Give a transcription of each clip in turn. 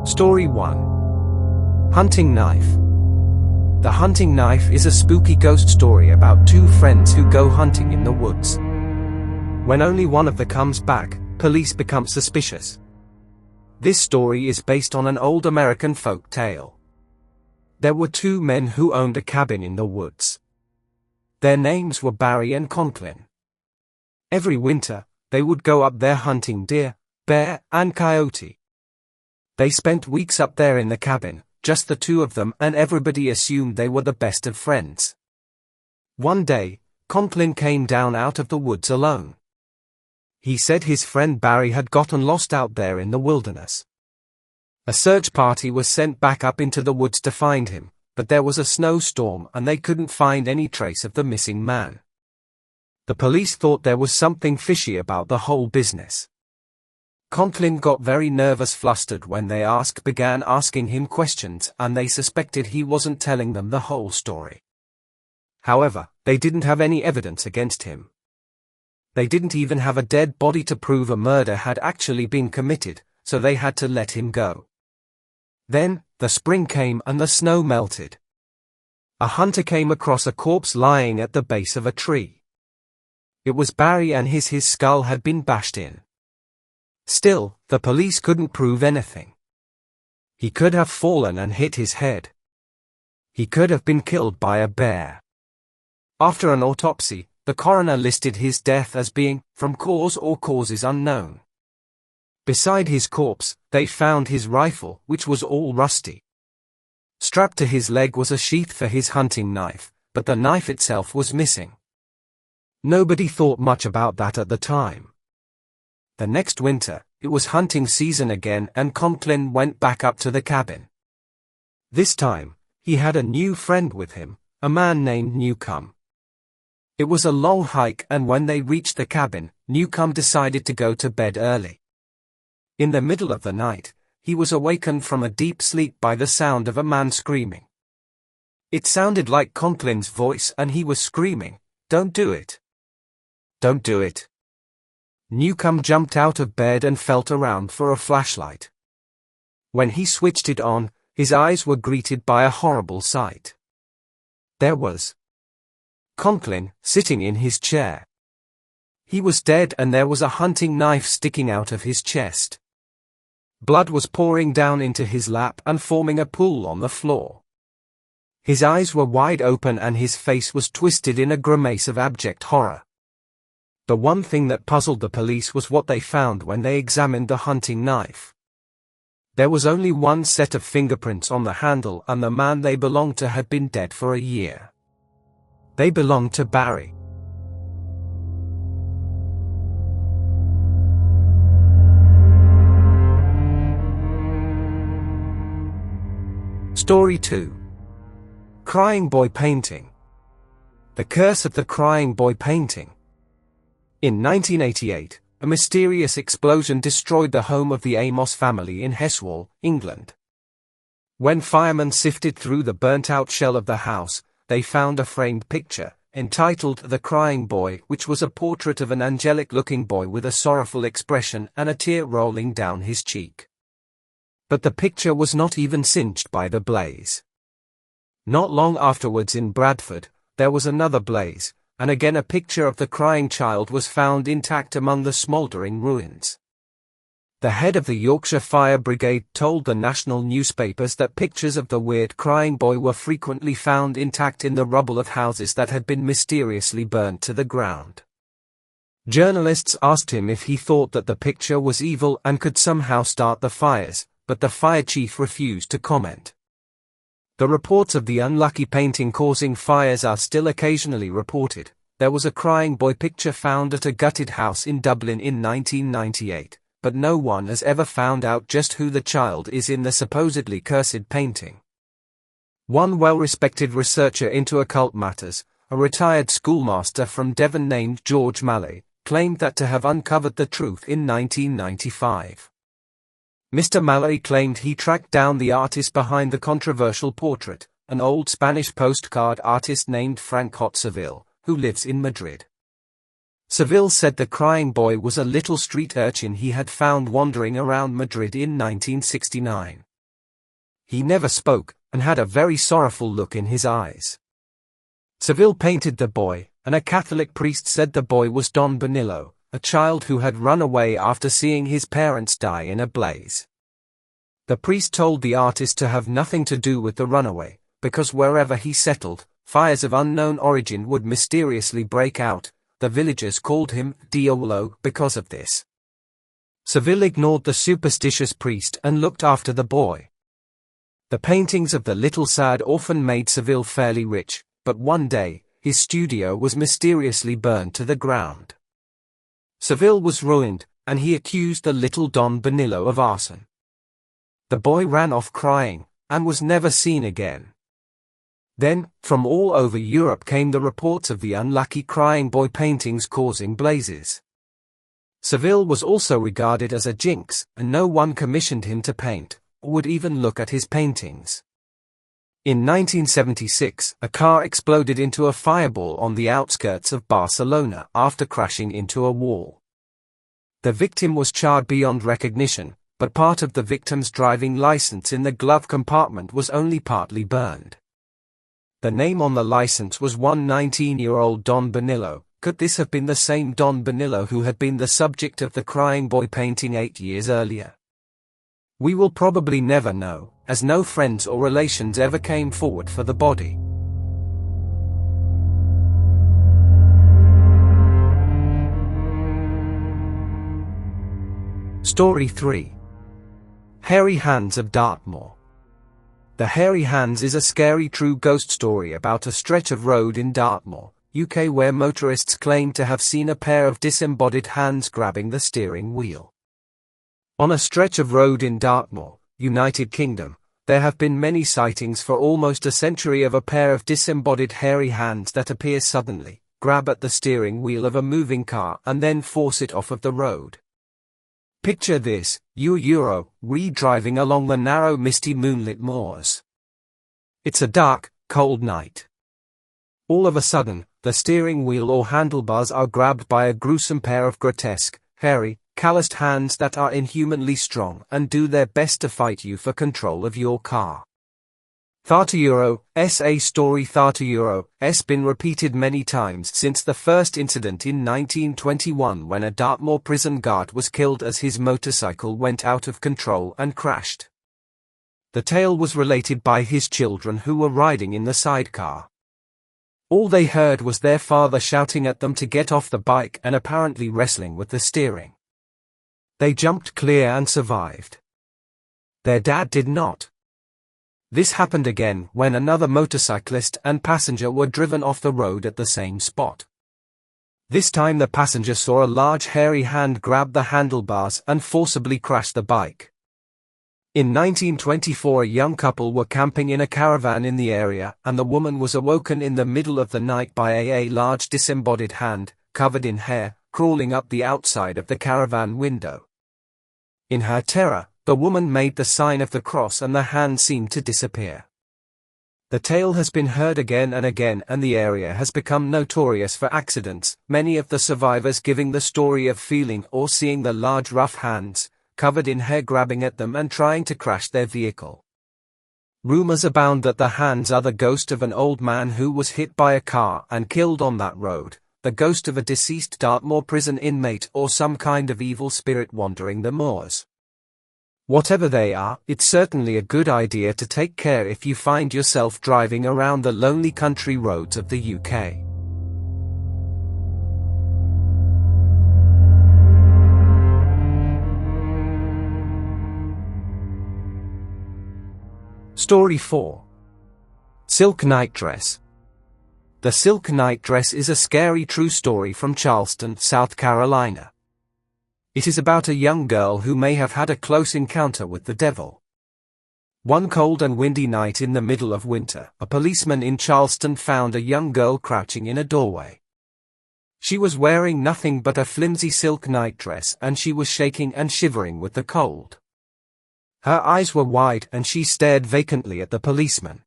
Story 1. Hunting Knife. The Hunting Knife is a spooky ghost story about two friends who go hunting in the woods. When only one of them comes back, police become suspicious. This story is based on an old American folk tale. There were two men who owned a cabin in the woods. Their names were Barry and Conklin. Every winter, they would go up there hunting deer, bear, and coyote. They spent weeks up there in the cabin, just the two of them, and everybody assumed they were the best of friends. One day, Conklin came down out of the woods alone. He said his friend Barry had gotten lost out there in the wilderness. A search party was sent back up into the woods to find him, but there was a snowstorm and they couldn't find any trace of the missing man. The police thought there was something fishy about the whole business. Conklin got very nervous, flustered when they began asking him questions, and they suspected he wasn't telling them the whole story. However, they didn't have any evidence against him. They didn't even have a dead body to prove a murder had actually been committed, so they had to let him go. Then, the spring came and the snow melted. A hunter came across a corpse lying at the base of a tree. It was Barry, and his skull had been bashed in. Still, the police couldn't prove anything. He could have fallen and hit his head. He could have been killed by a bear. After an autopsy, the coroner listed his death as being from cause or causes unknown. Beside his corpse, they found his rifle, which was all rusty. Strapped to his leg was a sheath for his hunting knife, but the knife itself was missing. Nobody thought much about that at the time. The next winter, it was hunting season again, and Conklin went back up to the cabin. This time, he had a new friend with him, a man named Newcomb. It was a long hike, and when they reached the cabin, Newcomb decided to go to bed early. In the middle of the night, he was awakened from a deep sleep by the sound of a man screaming. It sounded like Conklin's voice, and he was screaming, "Don't do it! Don't do it!" Newcomb jumped out of bed and felt around for a flashlight. When he switched it on, his eyes were greeted by a horrible sight. There was Conklin sitting in his chair. He was dead, and there was a hunting knife sticking out of his chest. Blood was pouring down into his lap and forming a pool on the floor. His eyes were wide open and his face was twisted in a grimace of abject horror. The one thing that puzzled the police was what they found when they examined the hunting knife. There was only one set of fingerprints on the handle, and the man they belonged to had been dead for a year. They belonged to Barry. Story 2. Crying Boy Painting. The Curse of the Crying Boy Painting. In 1988, a mysterious explosion destroyed the home of the Amos family in Heswall, England. When firemen sifted through the burnt-out shell of the house, they found a framed picture, entitled The Crying Boy, which was a portrait of an angelic-looking boy with a sorrowful expression and a tear rolling down his cheek. But the picture was not even singed by the blaze. Not long afterwards in Bradford, there was another blaze, and again a picture of the crying child was found intact among the smouldering ruins. The head of the Yorkshire Fire Brigade told the national newspapers that pictures of the weird crying boy were frequently found intact in the rubble of houses that had been mysteriously burnt to the ground. Journalists asked him if he thought that the picture was evil and could somehow start the fires, but the fire chief refused to comment. The reports of the unlucky painting causing fires are still occasionally reported. There was a crying boy picture found at a gutted house in Dublin in 1998, but no one has ever found out just who the child is in the supposedly cursed painting. One well-respected researcher into occult matters, a retired schoolmaster from Devon named George Malley, claimed that to have uncovered the truth in 1995. Mr. Malley claimed he tracked down the artist behind the controversial portrait, an old Spanish postcard artist named Francois Seville, who lives in Madrid. Seville said the crying boy was a little street urchin he had found wandering around Madrid in 1969. He never spoke, and had a very sorrowful look in his eyes. Seville painted the boy, and a Catholic priest said the boy was Don Benillo, a child who had run away after seeing his parents die in a blaze. The priest told the artist to have nothing to do with the runaway, because wherever he settled, fires of unknown origin would mysteriously break out. The villagers called him Diavolo because of this. Seville ignored the superstitious priest and looked after the boy. The paintings of the little sad orphan made Seville fairly rich, but one day, his studio was mysteriously burned to the ground. Seville was ruined, and he accused the little Don Benillo of arson. The boy ran off crying, and was never seen again. Then, from all over Europe came the reports of the unlucky crying boy paintings causing blazes. Seville was also regarded as a jinx, and no one commissioned him to paint, or would even look at his paintings. In 1976, a car exploded into a fireball on the outskirts of Barcelona after crashing into a wall. The victim was charred beyond recognition, but part of the victim's driving license in the glove compartment was only partly burned. The name on the license was one 19-year-old Don Benillo. Could this have been the same Don Benillo who had been the subject of the crying boy painting 8 years earlier? We will probably never know, as no friends or relations ever came forward for the body. Story 3. Hairy Hands of Dartmoor. The Hairy Hands is a scary true ghost story about a stretch of road in Dartmoor, UK, where motorists claim to have seen a pair of disembodied hands grabbing the steering wheel. On a stretch of road in Dartmoor, United Kingdom, there have been many sightings for almost a century of a pair of disembodied hairy hands that appear suddenly, grab at the steering wheel of a moving car and then force it off of the road. Picture this, you're driving along the narrow misty moonlit moors. It's a dark, cold night. All of a sudden, the steering wheel or handlebars are grabbed by a gruesome pair of grotesque, hairy, calloused hands that are inhumanly strong and do their best to fight you for control of your car. A story has been repeated many times since the first incident in 1921 when a Dartmoor prison guard was killed as his motorcycle went out of control and crashed. The tale was related by his children who were riding in the sidecar. All they heard was their father shouting at them to get off the bike and apparently wrestling with the steering. They jumped clear and survived. Their dad did not. This happened again when another motorcyclist and passenger were driven off the road at the same spot. This time the passenger saw a large hairy hand grab the handlebars and forcibly crash the bike. In 1924, a young couple were camping in a caravan in the area, and the woman was awoken in the middle of the night by a large disembodied hand, covered in hair, crawling up the outside of the caravan window. In her terror, the woman made the sign of the cross and the hand seemed to disappear. The tale has been heard again and again, and the area has become notorious for accidents, many of the survivors giving the story of feeling or seeing the large rough hands, covered in hair, grabbing at them and trying to crash their vehicle. Rumors abound that the hands are the ghost of an old man who was hit by a car and killed on that road, the ghost of a deceased Dartmoor prison inmate, or some kind of evil spirit wandering the moors. Whatever they are, it's certainly a good idea to take care if you find yourself driving around the lonely country roads of the UK. Story 4. Silk Nightdress. The Silk Nightdress is a scary true story from Charleston, South Carolina. It is about a young girl who may have had a close encounter with the devil. One cold and windy night in the middle of winter, a policeman in Charleston found a young girl crouching in a doorway. She was wearing nothing but a flimsy silk nightdress, and she was shaking and shivering with the cold. Her eyes were wide and she stared vacantly at the policeman.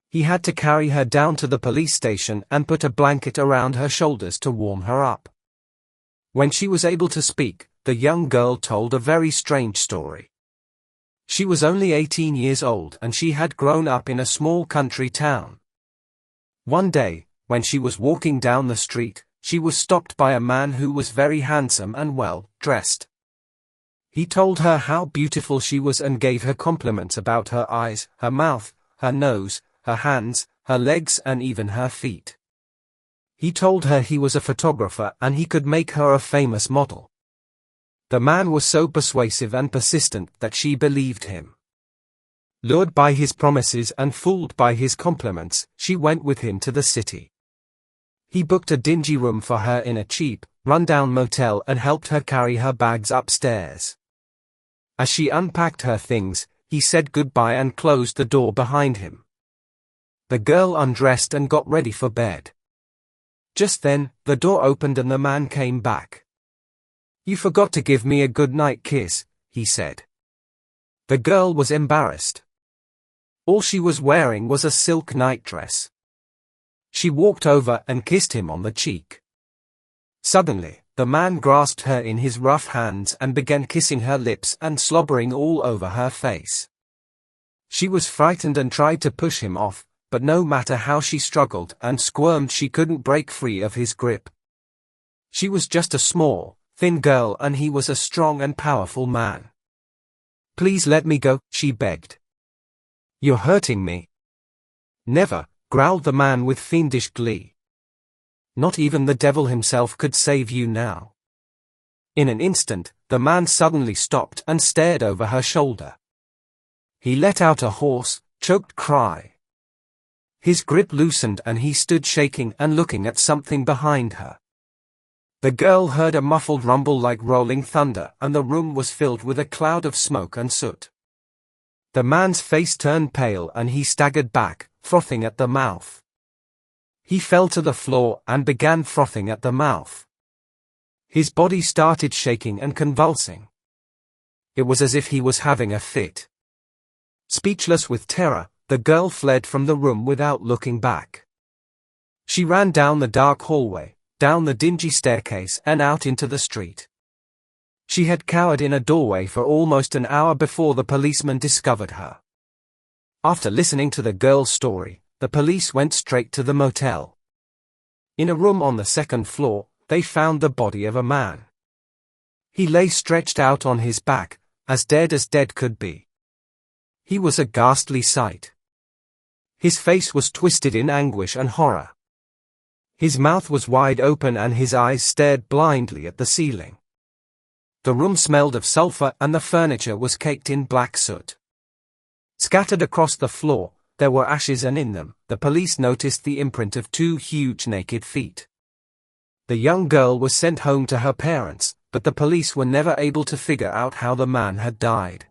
He had to carry her down to the police station and put a blanket around her shoulders to warm her up. When she was able to speak, the young girl told a very strange story. She was only 18 years old and she had grown up in a small country town. One day, when she was walking down the street, she was stopped by a man who was very handsome and well dressed. He told her how beautiful she was and gave her compliments about her eyes, her mouth, her nose, her hands, her legs and even her feet. He told her he was a photographer and he could make her a famous model. The man was so persuasive and persistent that she believed him. Lured by his promises and fooled by his compliments, she went with him to the city. He booked a dingy room for her in a cheap, run-down motel and helped her carry her bags upstairs. As she unpacked her things, he said goodbye and closed the door behind him. The girl undressed and got ready for bed. Just then, the door opened and the man came back. "You forgot to give me a good-night kiss," he said. The girl was embarrassed. All she was wearing was a silk nightdress. She walked over and kissed him on the cheek. Suddenly, the man grasped her in his rough hands and began kissing her lips and slobbering all over her face. She was frightened and tried to push him off, but no matter how she struggled and squirmed, she couldn't break free of his grip. She was just a small, thin girl and he was a strong and powerful man. "Please let me go," she begged. "You're hurting me." "Never," growled the man with fiendish glee. "Not even the devil himself could save you now." In an instant, the man suddenly stopped and stared over her shoulder. He let out a hoarse, choked cry. His grip loosened and he stood shaking and looking at something behind her. The girl heard a muffled rumble like rolling thunder and the room was filled with a cloud of smoke and soot. The man's face turned pale and he staggered back, frothing at the mouth. He fell to the floor and began frothing at the mouth. His body started shaking and convulsing. It was as if he was having a fit. Speechless with terror, the girl fled from the room without looking back. She ran down the dark hallway, down the dingy staircase and out into the street. She had cowered in a doorway for almost an hour before the policeman discovered her. After listening to the girl's story, the police went straight to the motel. In a room on the second floor, they found the body of a man. He lay stretched out on his back, as dead could be. He was a ghastly sight. His face was twisted in anguish and horror. His mouth was wide open and his eyes stared blindly at the ceiling. The room smelled of sulfur and the furniture was caked in black soot. Scattered across the floor, there were ashes and in them, the police noticed the imprint of 2 huge naked feet. The young girl was sent home to her parents, but the police were never able to figure out how the man had died.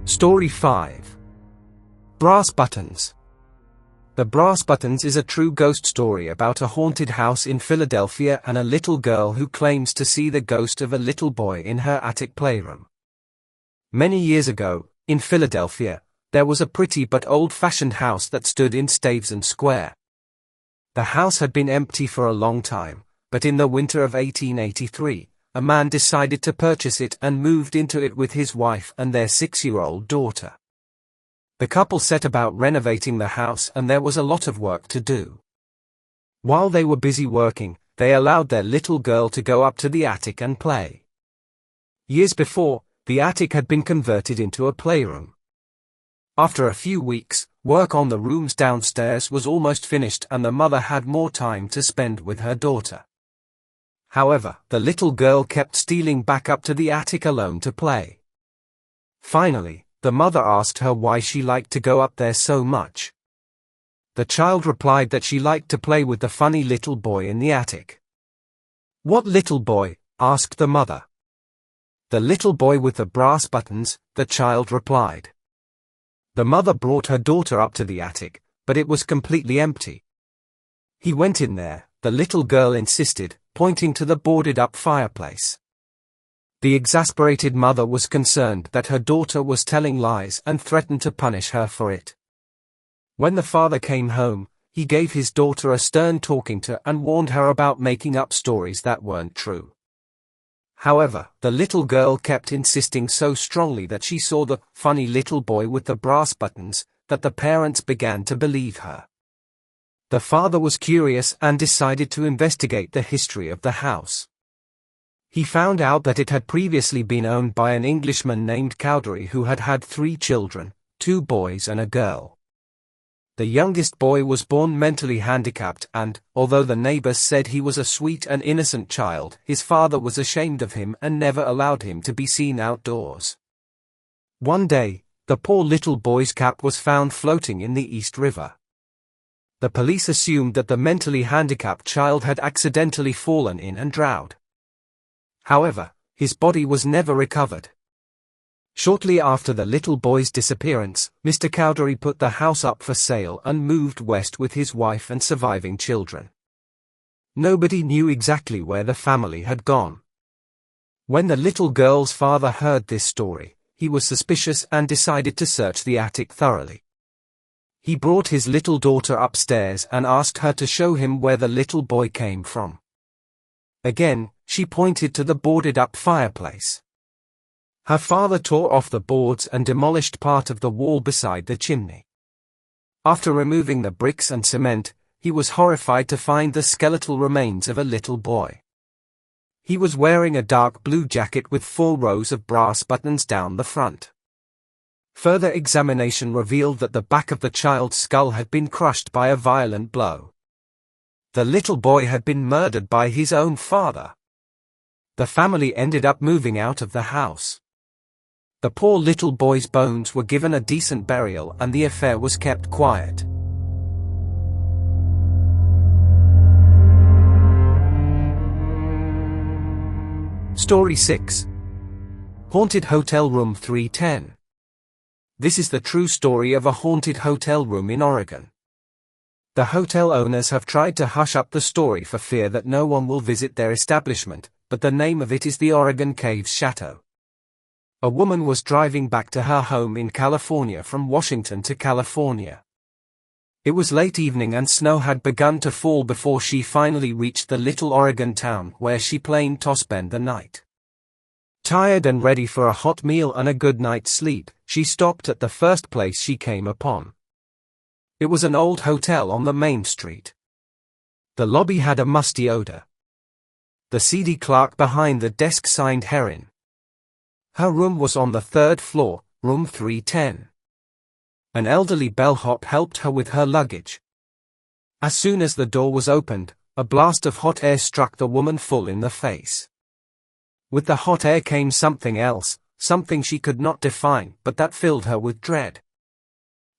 Story 5. Brass Buttons. The Brass Buttons is a true ghost story about a haunted house in Philadelphia and a little girl who claims to see the ghost of a little boy in her attic playroom. Many years ago, in Philadelphia, there was a pretty but old-fashioned house that stood in Stuyvesant Square. The house had been empty for a long time, but in the winter of 1883, a man decided to purchase it and moved into it with his wife and their 6-year-old daughter. The couple set about renovating the house and there was a lot of work to do. While they were busy working, they allowed their little girl to go up to the attic and play. Years before, the attic had been converted into a playroom. After a few weeks, work on the rooms downstairs was almost finished and the mother had more time to spend with her daughter. However, the little girl kept stealing back up to the attic alone to play. Finally, the mother asked her why she liked to go up there so much. The child replied that she liked to play with the funny little boy in the attic. "What little boy?" asked the mother. "The little boy with the brass buttons," the child replied. The mother brought her daughter up to the attic, but it was completely empty. "He went in there," the little girl insisted, pointing to the boarded-up fireplace. The exasperated mother was concerned that her daughter was telling lies and threatened to punish her for it. When the father came home, he gave his daughter a stern talking to and warned her about making up stories that weren't true. However, the little girl kept insisting so strongly that she saw the funny little boy with the brass buttons, that the parents began to believe her. The father was curious and decided to investigate the history of the house. He found out that it had previously been owned by an Englishman named Cowdery who had had 3 children, 2 boys and a girl. The youngest boy was born mentally handicapped and, although the neighbors said he was a sweet and innocent child, his father was ashamed of him and never allowed him to be seen outdoors. One day, the poor little boy's cap was found floating in the East River. The police assumed that the mentally handicapped child had accidentally fallen in and drowned. However, his body was never recovered. Shortly after the little boy's disappearance, Mr. Cowdery put the house up for sale and moved west with his wife and surviving children. Nobody knew exactly where the family had gone. When the little girl's father heard this story, he was suspicious and decided to search the attic thoroughly. He brought his little daughter upstairs and asked her to show him where the little boy came from. Again, she pointed to the boarded-up fireplace. Her father tore off the boards and demolished part of the wall beside the chimney. After removing the bricks and cement, he was horrified to find the skeletal remains of a little boy. He was wearing a dark blue jacket with 4 rows of brass buttons down the front. Further examination revealed that the back of the child's skull had been crushed by a violent blow. The little boy had been murdered by his own father. The family ended up moving out of the house. The poor little boy's bones were given a decent burial and the affair was kept quiet. Story 6. Haunted Hotel Room 310. This is the true story of a haunted hotel room in Oregon. The hotel owners have tried to hush up the story for fear that no one will visit their establishment, but the name of it is the Oregon Caves Chateau. A woman was driving back to her home in California from Washington to California. It was late evening and snow had begun to fall before she finally reached the little Oregon town where she planned to spend the night. Tired and ready for a hot meal and a good night's sleep, she stopped at the first place she came upon. It was an old hotel on the main street. The lobby had a musty odor. The seedy clerk behind the desk signed her in. Her room was on the 3rd floor, room 310. An elderly bellhop helped her with her luggage. As soon as the door was opened, a blast of hot air struck the woman full in the face. With the hot air came something else, something she could not define, but that filled her with dread.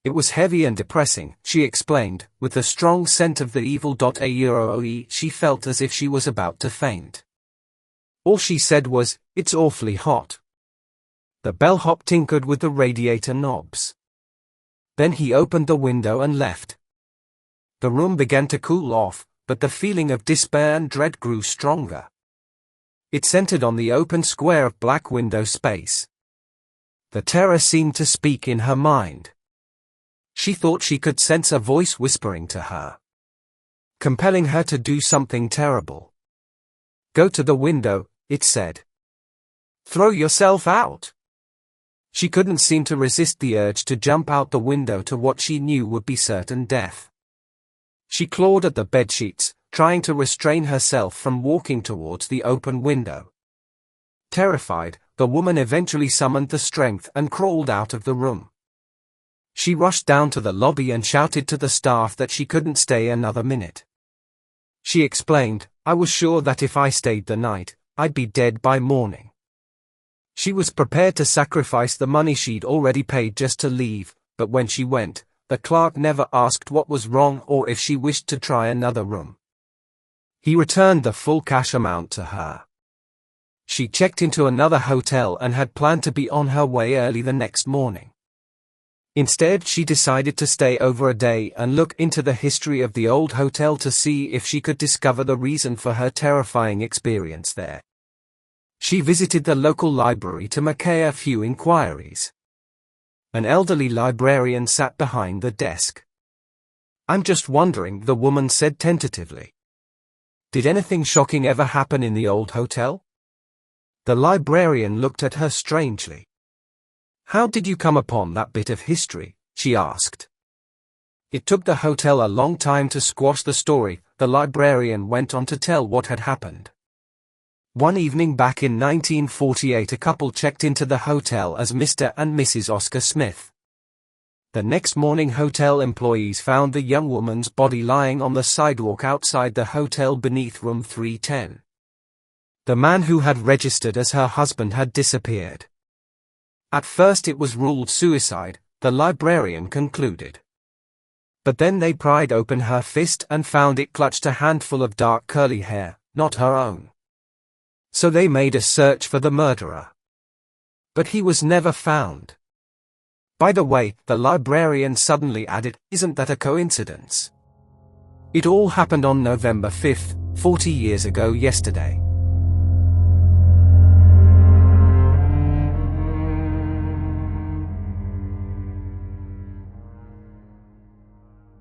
It was heavy and depressing, she explained, with a strong scent of the evil. She felt as if she was about to faint. All she said was, "It's awfully hot." The bellhop tinkered with the radiator knobs. Then he opened the window and left. The room began to cool off, but the feeling of despair and dread grew stronger. It centered on the open square of black window space. The terror seemed to speak in her mind. She thought she could sense a voice whispering to her, compelling her to do something terrible. "Go to the window," it said. "Throw yourself out." She couldn't seem to resist the urge to jump out the window to what she knew would be certain death. She clawed at the bedsheets, trying to restrain herself from walking towards the open window. Terrified, the woman eventually summoned the strength and crawled out of the room. She rushed down to the lobby and shouted to the staff that she couldn't stay another minute. She explained, "I was sure that if I stayed the night, I'd be dead by morning." She was prepared to sacrifice the money she'd already paid just to leave, but when she went, the clerk never asked what was wrong or if she wished to try another room. He returned the full cash amount to her. She checked into another hotel and had planned to be on her way early the next morning. Instead, she decided to stay over a day and look into the history of the old hotel to see if she could discover the reason for her terrifying experience there. She visited the local library to make a few inquiries. An elderly librarian sat behind the desk. I'm just wondering, the woman said tentatively. Did anything shocking ever happen in the old hotel? The librarian looked at her strangely. How did you come upon that bit of history? She asked. It took the hotel a long time to squash the story, the librarian went on to tell what had happened. One evening back in 1948, a couple checked into the hotel as Mr. and Mrs. Oscar Smith. The next morning, hotel employees found the young woman's body lying on the sidewalk outside the hotel beneath room 310. The man who had registered as her husband had disappeared. At first it was ruled suicide, the librarian concluded. But then they pried open her fist and found it clutched a handful of dark curly hair, not her own. So they made a search for the murderer. But he was never found. By the way, the librarian suddenly added, isn't that a coincidence? It all happened on November 5th, 40 years ago yesterday.